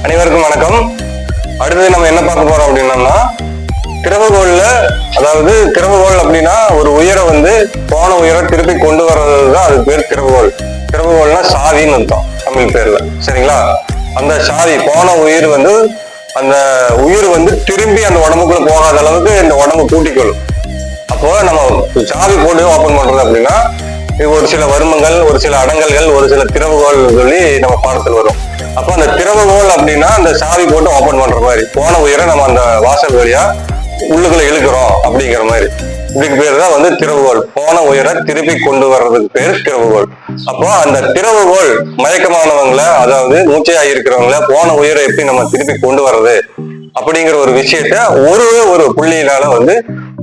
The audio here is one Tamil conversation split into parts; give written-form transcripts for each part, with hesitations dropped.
அனைவருக்கும் வணக்கம். அடுத்தது நம்ம என்ன பார்க்க போறோம் அப்படின்னா, திறவுகோல்ல, அதாவது திறவுகோல் அப்படின்னா ஒரு உயரை வந்து போன உயரை திருப்பி கொண்டு வர்றதுதான் அது பேர் திறவுகோல். திறவுகோல்னா சாவின்னு அர்த்தம் தமிழ் பேர்ல, சரிங்களா? அந்த சாவி போன உயிர் வந்து அந்த உயிர் வந்து திரும்பி அந்த உடம்புக்குள்ள போகாத அளவுக்கு இந்த உடம்பு கூட்டிக்கொள்ளும். அப்போ நம்ம சாவி போட்டு ஓபன் பண்றது அப்படின்னா ஒரு சில வருமங்கள், ஒரு சில அடங்கல்கள், ஒரு சில திறவுகோல் சொல்லி நம்ம பாடத்தில் வரும். அப்போ அந்த திறவுகோல் அப்படின்னா அந்த சாவி போட்டு ஓபன் பண்ற மாதிரி, போன உயரை நம்ம அந்த வாசல் வழியா உள்ளுக்குள்ள இழுக்கிறோம் அப்படிங்கிற மாதிரி. இதுக்கு பேர் தான் வந்து திறவுகோல். போன உயரை திருப்பி கொண்டு வர்றதுக்கு பேர் திறவுகோல். அப்போ அந்த திறவுகோல் மயக்கமானவங்களை, அதாவது மூச்சையா இருக்கிறவங்கள போன உயரை எப்படி நம்ம திருப்பி கொண்டு வர்றது அப்படிங்கிற ஒரு விஷயத்த ஒரு புள்ளியினால வந்து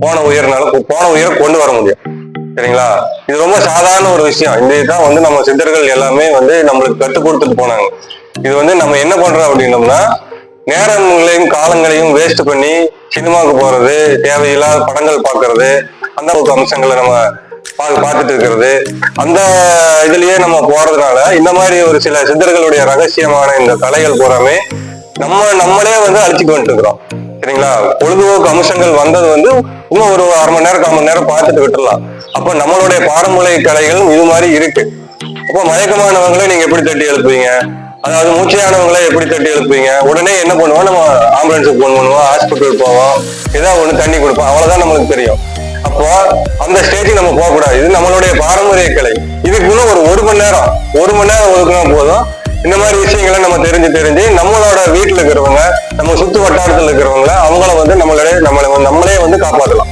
போன உயரை கொண்டு வர முடியும், சரிங்களா? இது ரொம்ப சாதாரண ஒரு விஷயம். இந்த இதுதான் வந்து நம்ம சித்தர்கள் எல்லாமே வந்து நம்மளுக்கு கற்றுக் கொடுத்துட்டு போனாங்க. இது வந்து நம்ம என்ன பண்றோம் அப்படின்னோம்னா, நேரங்களையும் காலங்களையும் வேஸ்ட் பண்ணி சினிமாவுக்கு போறது, தேவையில்லாத படங்கள் பார்க்கறது, அந்த அம்சங்களை நம்ம பார்த்துட்டு இருக்கிறது, அந்த இதுலயே நம்ம போறதுனால இந்த மாதிரி ஒரு சில சித்தர்களுடைய ரகசியமான இந்த கலைகள் பூராமே நம்மளே வந்து அழிச்சுட்டு வந்துட்டு இருக்கிறோம், சரிங்களா? பொழுதுபோக்கு அம்சங்கள் வந்தது வந்து இன்னும் ஒரு அரை மணி நேரம் 1/4 மணி நேரம் பார்த்துட்டு விட்டுலாம். அப்ப நம்மளுடைய பாரம்பரிய கலைகளும் இது மாதிரி இருக்கு. அப்போ மயக்கமானவங்களை நீங்க எப்படி தட்டி எழுப்புவீங்க? அதாவது மூச்சையானவங்களை எப்படி தட்டி எழுப்புவீங்க? உடனே என்ன பண்ணுவோம், நம்ம ஆம்புலன்ஸுக்கு போன் பண்ணுவோம், ஹாஸ்பிட்டல் போவோம், ஏதாவது ஒண்ணு தண்ணி கொடுப்போம், அவ்வளவுதான் நம்மளுக்கு தெரியும். அப்போ அந்த ஸ்டேஜுக்கு நம்ம போகக்கூடாது. இது நம்மளுடைய பாரம்பரிய கலை. இதுக்கு இன்னும் ஒரு மணி நேரம் ஒதுக்குனா போதும். இந்த மாதிரி விஷயங்களை நம்ம தெரிஞ்சு நம்மளோட வீட்டுல இருக்கிறவங்க, நம்ம சுத்து வட்டாரத்துல இருக்கிறவங்க, அவங்கள வந்து நம்மளே வந்து காப்பாற்றலாம்.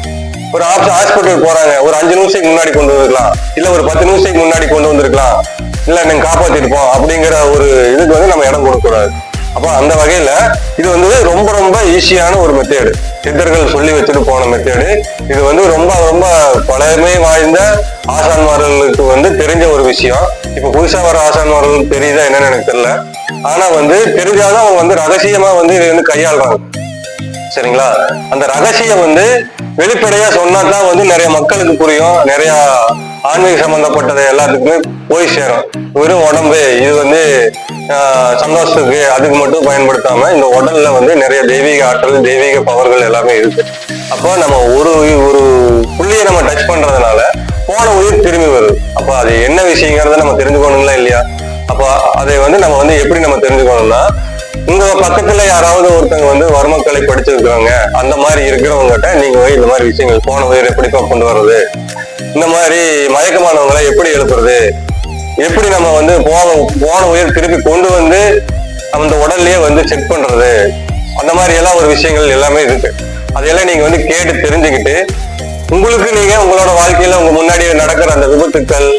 ஒரு ஹாஸ்பிட்டல் போறாங்க, ஒரு 5 நிமிஷத்துக்கு முன்னாடி கொண்டு வந்திருக்கலாம், இல்ல ஒரு 10 நிமிஷத்துக்கு முன்னாடி கொண்டு வந்திருக்கலாம், இல்ல நீங்க காப்பாத்திருப்போம் அப்படிங்கிற ஒரு இதுக்கு வந்து நம்ம இடம் கொடுக்க கூடாது. அப்போ அந்த வகையில இது வந்து ரொம்ப ரொம்ப ஈஸியான ஒரு மெத்தேடு, சித்தர்கள் சொல்லி வச்சுட்டு போன மெத்தேடு. இது வந்து ரொம்ப ரொம்ப பழமை வாய்ந்த ஆசான்மார்களுக்கு வந்து தெரிஞ்ச ஒரு விஷயம். இப்ப புதுசா வர ஆசான்மார்களுக்கு தெரியுதா என்னன்னு எனக்கு தெரியல. ஆனா வந்து தெரிஞ்சாதான் அவங்க வந்து ரகசியமா வந்து இதை வந்து கையாளுறாங்க, சரிங்களா? அந்த ரகசியம் வந்து வெளிப்படையா சொன்னாதான் வந்து நிறைய மக்களுக்கு புரியும், நிறைய ஆன்மீக சம்பந்தப்பட்டதை எல்லாத்துக்குமே போய் சேரும். வெறும் உடம்பு இது வந்து சந்தோஷத்துக்கு அதுக்கு மட்டும் பயன்படுத்தாம இந்த உடல்ல வந்து நிறைய தெய்வீக ஆற்றல், தெய்வீக பவர்கள் எல்லாமே இருக்கு. அப்போ நம்ம ஒரு புள்ளியை நம்ம டச் பண்றதுனால போன உயிர் திரும்பி வருது. அப்போ அது என்ன விஷயங்கிறத நம்ம தெரிஞ்சுக்கணுங்களா இல்லையா? அப்போ அதை வந்து நம்ம வந்து எப்படி நம்ம தெரிஞ்சுக்கணும்னா, உங்க பக்கத்துல யாராவது ஒருத்தவங்க வந்து வர்மக்கலை படிச்சிருக்காங்க, அந்த மாதிரி இருக்கிறவங்ககிட்ட நீங்க இந்த மாதிரி விஷயங்கள், போன உயிர் எப்படிப்பா கொண்டு வர்றது, இந்த மாதிரி மயக்கமானவங்களை எப்படி எழுப்புறது, எப்படி நம்ம வந்து போன உயிர் திருப்பி கொண்டு வந்து அந்த உடல்லயே வந்து செக் பண்றது, அந்த மாதிரி எல்லாம் ஒரு விஷயங்கள் எல்லாமே இருக்கு. அதையெல்லாம் நீங்க வந்து கேட்டு தெரிஞ்சுக்கிட்டு உங்களுக்கு நீங்க உங்களோட வாழ்க்கையில உங்க முன்னாடி நடக்கிற அந்த விபத்துக்கள்,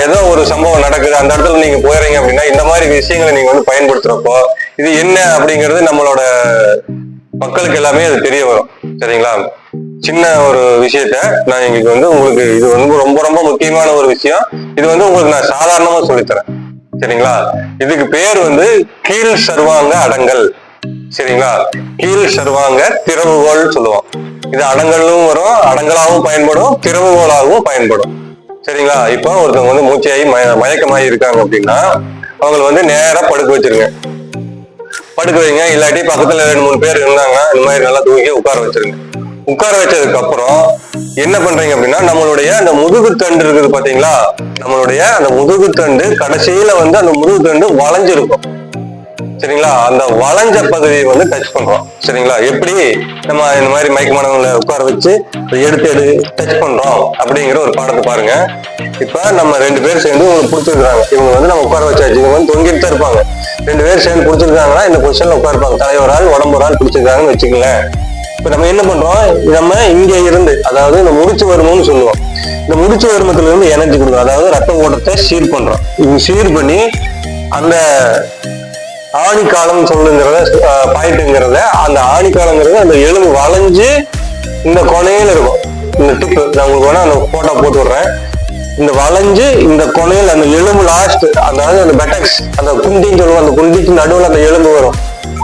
ஏதோ ஒரு சம்பவம் நடக்குது, அந்த இடத்துல நீங்க போயிடுறீங்க அப்படின்னா இந்த மாதிரி விஷயங்களை நீங்க வந்து பயன்படுத்துறப்போ இது என்ன அப்படிங்கிறது நம்மளோட மக்களுக்கு எல்லாமே அது தெரிய வரும், சரிங்களா? சின்ன ஒரு விஷயத்த நான் இன்னைக்கு வந்து உங்களுக்கு, இது வந்து ரொம்ப ரொம்ப முக்கியமான ஒரு விஷயம். இது வந்து உங்களுக்கு நான் சாதாரணமா சொல்லித்தரேன், சரிங்களா? இதுக்கு பேர் வந்து கீழ் சர்வாங்க அடங்கல், சரிங்களா? கீழ் சர்வாங்க திறவுகோல் சொல்லுவோம். இது அடங்கலும் வரும், அடங்கலாகவும் பயன்படும், திறவுகோலாகவும் பயன்படும், சரிங்களா? இப்போ ஒருத்தவங்க வந்து மூச்சையாகி மயக்கமாகி இருக்காங்க அப்படின்னா அவங்களை வந்து நேரா படுக்க வச்சிருங்க, படுக்க வைங்க. இல்லாட்டி பக்கத்துல 2-3 பேர் இருந்தாங்க, இந்த மாதிரி நல்லா தூக்கி உட்கார வச்சிருங்க. உட்கார வச்சதுக்கு அப்புறம் என்ன பண்றீங்க அப்படின்னா, நம்மளுடைய அந்த முதுகு தண்டு இருக்குது பாத்தீங்களா, நம்மளுடைய அந்த முதுகு தண்டு கடைசியில வந்து அந்த முதுகு தண்டு வளைஞ்சிருக்கும், சரிங்களா? அந்த வளைஞ்ச பகுதியை வந்து டச் பண்றோம், சரிங்களா? எப்படி நம்ம இந்த மாதிரி மயக்கமானவங்களை உட்கார வச்சு எடுத்து டச் பண்றோம் அப்படிங்கிற ஒரு பாடத்தை பாருங்க. இப்ப நம்ம 2 பேர் சேர்ந்து பிடிச்சிருக்காங்க, இவங்க வந்து நம்ம உட்கார வச்சாச்சு, இவங்க வந்து தொங்கிட்டு தான் இருப்பாங்க. 2 பேர் சேர்ந்து பிடிச்சிருக்காங்கன்னா இந்த பொசிஷன்ல உட்காருப்பாங்க, தலைவர் ஆள் உடம்பு ஆள் பிடிச்சிருக்காங்கன்னு வச்சுக்கங்களேன். இப்ப நம்ம என்ன பண்றோம், நம்ம இங்க இருந்து, அதாவது இந்த முடிச்சு வருமம்னு சொல்லுவோம், இந்த முடிச்சு வருமத்துல இருந்து எனர்ஜி கொடுக்கும், அதாவது ரத்த ஓட்டத்தை சீர் பண்றோம். இது சீர் பண்ணி அந்த ஆணிக்காலம் சொல்லுங்கிறத பாயிண்ட்ங்கிறத, அந்த ஆணிக்காலங்கிறது அந்த எலும்பு வளைஞ்சு இந்த கொனையில இருக்கும். இந்த டிப்பு நான் உங்களுக்கு வேணா அந்த போட்டோ போட்டு விடுறேன். இந்த வளைஞ்சு இந்த கொனையில் அந்த எலும்பு லாஸ்ட், அதாவது அந்த பெட்டக்ஸ், அந்த குண்டின்னு சொல்லுவோம், அந்த குண்டிக்கு நடுவில் அந்த எலும்பு வரும்.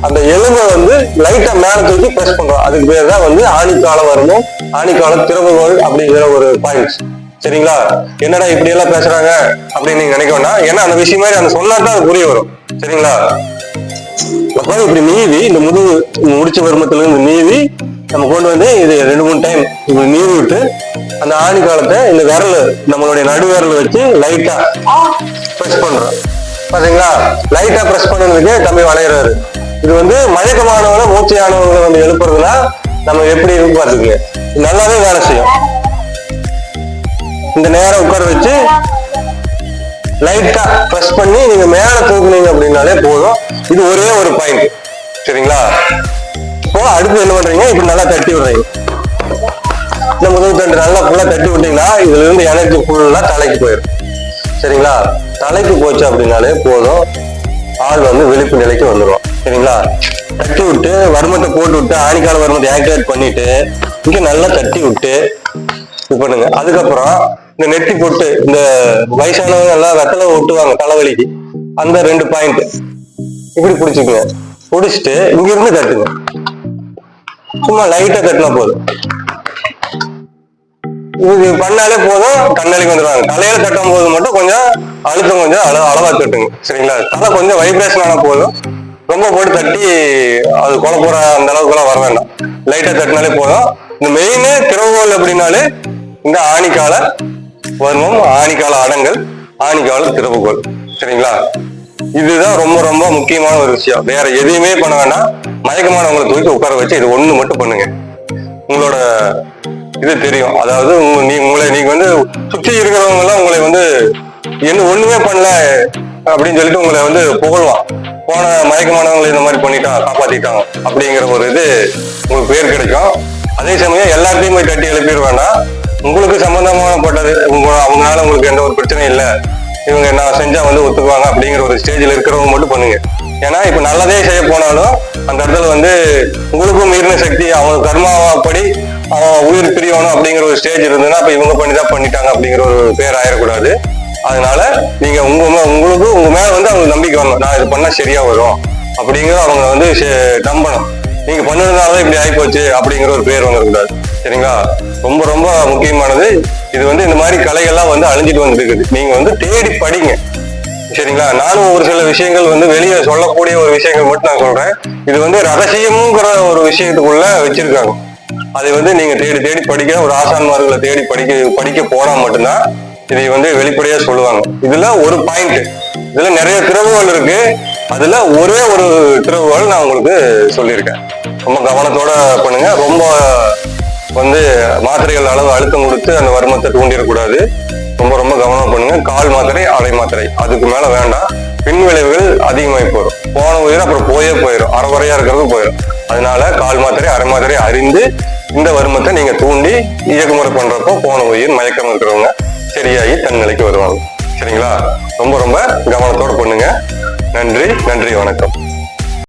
அந்த எலும்பை வந்து லைட்டா மேல தூக்கி பிரஸ் பண்றோம். அதுக்கு பேர் தான் வந்து ஆணிக்காலம் வரணும், ஆணிக்காலம் திறவுகோல் அப்படிங்கிற ஒரு பாயிண்ட்ஸ், சரிங்களா? என்னடா இப்படி எல்லாம் பேசுறாங்க அப்படின்னு நீங்க நினைக்க வேண்டாம். ஏன்னா அந்த விஷயம் மாதிரி அந்த சொன்னாதான் அது புரிய வரும், சரிங்களா? அப்ப இப்படி நீவி இந்த முதுகு முடிச்ச வருமத்துல இருந்து நீவி நம்ம கொண்டு வந்து இது 2-3 டைம் இப்படி நீவி விட்டு அந்த ஆணி காலத்தை இந்த விரல் நம்மளுடைய நடு விரல் வச்சு லைட்டா பிரஸ் பண்றோம். பாத்தீங்களா, லைட்டா பிரஸ் பண்ணதுக்கு தம்பி வளையிறாரு. இது வந்து மயக்கமானவங்களை மூச்சையானவங்களை வந்து எழுப்புறதுனா நம்ம எப்படி இருக்கு பாத்துக்கங்க, நல்லாவே வேலை செய்யும். இந்த நேரம் உட்கார வச்சு லைட்டா பிரஸ் பண்ணி நீங்க மேல தூக்குனீங்க அப்படின்னாலே போதும். இது ஒரே ஒரு பாயிண்ட். சரிங்களா, இப்போ அடுத்து என்ன பண்றீங்க, இப்படி நல்லா தட்டி விடுறீங்க. இந்த முதுகு தண்டு நல்லா ஃபுல்லா தட்டி விட்டீங்கன்னா இதுல இருந்து எனர்ஜி ஃபுல்லா தலைக்கு போயிடும். சரிங்களா, தலைக்கு போச்சு அப்படின்னாலே போதும், ஆள் வந்து விழிப்பு நிலைக்கு வந்துடும். சரிங்களா, தட்டி விட்டு வருமத்தை போட்டு விட்டு ஆணிக்கால வருமத்தை ஆக்டிவேட் பண்ணிட்டு இங்க நல்லா தட்டி விட்டு இது பண்ணுங்க. அதுக்கப்புறம் இந்த நெட்டி போட்டு இந்த வயசானவங்க எல்லாம் வெத்தலை ஒட்டுவாங்க தலைவலிக்கு, அந்த 2 பாயிண்ட் இப்படி பிடிச்சிக்கங்க. பிடிச்சிட்டு இங்க இருந்து தட்டுங்க. சும்மா லைட்டா தட்டினா போதும். இது பண்ணாலே போதும், கண்ணாலிக்கு வந்துடுவாங்க. தலையில தட்டும் போது மட்டும் கொஞ்சம் அழுத்தம் கொஞ்சம் அளவா தட்டுங்க. சரிங்களா, தலை கொஞ்சம் வைப்ரேஷன் ஆனா போதும், ரொம்ப போட்டு தட்டி அது கொலை போற அந்த அளவுக்கு எல்லாம் வர வேண்டாம். லைட்டா தட்டினாலே போதும். இந்த மெயின் திறவுகோல் அப்படின்னாலே இந்த ஆணிக்கால வருமம், ஆணிக்கால அடங்கல், ஆணிக்கால திறவுகோல். சரிங்களா, இதுதான் ரொம்ப ரொம்ப முக்கியமான ஒரு விஷயம். வேற எதையுமே பண்ண வேண்டாம். மயக்கமானவங்களை தூக்கி உட்கார வச்சு இது ஒண்ணு மட்டும் பண்ணுங்க. உங்களோட இது தெரியும். அதாவது நீங்க வந்து சுற்றி இருக்கிறவங்க எல்லாம் உங்களை வந்து என்ன ஒண்ணுமே பண்ணல அப்படின்னு சொல்லிட்டு உங்களை வந்து புகழ்வான். போன மயக்கமானவங்களை இந்த மாதிரி பண்ணிட்டான், காப்பாத்திட்டாங்க அப்படிங்கிற ஒரு இது உங்களுக்கு பேர் கிடைக்கும். அதே சமயம் எல்லாத்தையும் போய் தட்டி எழுப்பிட வேண்டாம். உங்களுக்கு சம்பந்தமானப்பட்டது அவங்களால உங்களுக்கு எந்த ஒரு பிரச்சனையும் இல்லை, இவங்க நான் செஞ்சா வந்து ஒத்துக்குவாங்க அப்படிங்கிற ஒரு ஸ்டேஜ்ல இருக்கிறவங்க மட்டும் பண்ணுங்க. ஏன்னா இப்ப நல்லதே செய்ய போனாலும் அந்த இடத்துல வந்து உங்களுக்கும் மீறின சக்தி அவங்க கர்மாப்படி அவன் உயிர் பிரியணும் அப்படிங்கிற ஒரு ஸ்டேஜ் இருந்ததுன்னா அப்ப இவங்க பண்ணிதான் பண்ணிட்டாங்க அப்படிங்கிற ஒரு பேர் ஆயிடக்கூடாது. அதனால நீங்க உங்களுக்கு உங்க மேல வந்து அவங்க நம்பிக்கை வரணும், நான் இது பண்ணா சரியா வரும் அப்படிங்கிற அவங்க வந்து நம்பணும். நீங்க பண்ணதுனாலதான் இப்படி ஆயிப்போச்சு அப்படிங்கிற ஒரு பேர் வந்துடக்கூடாது. சரிங்களா, ரொம்ப ரொம்ப முக்கியமானது. இது வந்து இந்த மாதிரி கலைகள்லாம் வந்து அழிஞ்சிட்டு வந்துருக்குது. நீங்க வந்து தேடி படிங்க. சரிங்களா, நானும் ஒரு சில விஷயங்கள் வந்து வெளியே சொல்லக்கூடிய ஒரு விஷயங்கள் மட்டும் நான் சொல்றேன். இது வந்து ரகசியமுங்கிற ஒரு விஷயத்துக்குள்ள வச்சிருக்காங்க. அதை வந்து நீங்க தேடி தேடி படிக்க, ஒரு ஆசான்மார்களை தேடி படிக்க போனா மட்டும்தான் இதை வந்து வெளிப்படையா சொல்லுவாங்க. இதுல ஒரு பாயிண்ட், இதுல நிறைய திறவுகள் இருக்கு. அதுல ஒரே ஒரு திறவுகள் நான் உங்களுக்கு சொல்லியிருக்கேன். ரொம்ப கவனத்தோட பண்ணுங்க. ரொம்ப வந்து மாத்திரைகள் அளவு அழுத்தம் கொடுத்து அந்த வருமத்தை தூண்டிடக்கூடாது. ரொம்ப ரொம்ப கவனம் பண்ணுங்க. கால் மாத்திரை, அரை மாத்திரை, அதுக்கு மேல வேண்டாம். பின் விளைவுகள் அதிகமாகி போயிடும். போன உயிர் அப்புறம் போயிடும், அறகுறையா இருக்கிறது போயிடும். அதனால கால் மாத்திரை, அரை மாத்திரை அறிந்து இந்த வருமத்தை நீங்க தூண்டி இயக்குமுறை பண்றப்போ போன உயிர் மயக்கம் இருக்கிறவங்க சரியாகி தன் நிலைக்கு வருவாங்க. சரிங்களா, ரொம்ப ரொம்ப கவனத்தோட பண்ணுங்க. நன்றி, வணக்கம்.